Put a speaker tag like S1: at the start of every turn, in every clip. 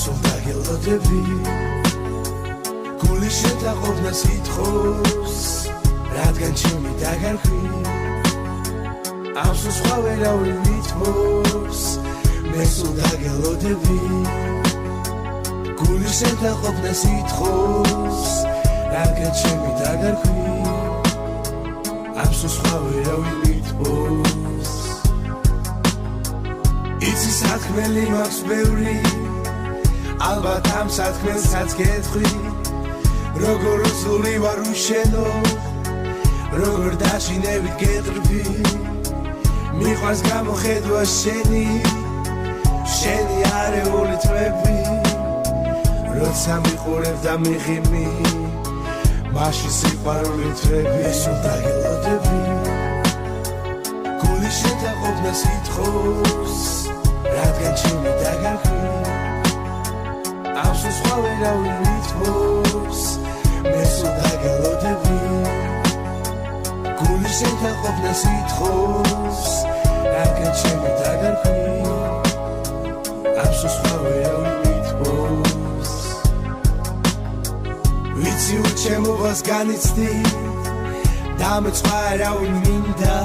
S1: სულ დაგელოდები გული შეთაყოფნა სიტყვის რადგან ჩემი დაგარქვი ამ სულ სხვა ვერავინ მითმობს მე სულ დაგელოდები გული შეთაყოფნა სიტყვის რადგან ჩემი დაგარქვი ამ სულ სხვა ვერავინ მითმობს იცი საქმელი მაქვს ბევრი ალბათ ამ საქმელსაც გეტყვი როგორ უცვლი ვარ უშენო როგორ დაშინებით გეტრფი მიყვარს გამოხედვა შენი არეული თვები როცა მიყურებ და მიღიმი მაშინ სიყვარული თვები სულ დაგელოდები გული შეთაყოფნა სიტყვის რადგან ჩემი დაგარქვი ამ სულ სხვა ვერავინ მითმობს მე სულ დაგელოდები გული შეთაყოფნა სიტყვის რადგან ჩემი დაგარქვი ამ სულ სხვა ვერავინ მითმობს ვიცი უჩემობას განიცდი დამეწყვა არავინ მინდა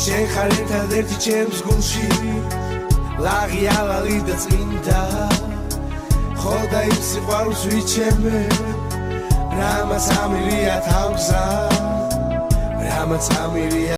S1: შენ ხარ ერთადერთი ჩემს გულში ლაღი ალალი და წმინდა ხოდა იმ სიყვარულს ვიჩემებ რამაც ამირია თავგზა რამაც ამირია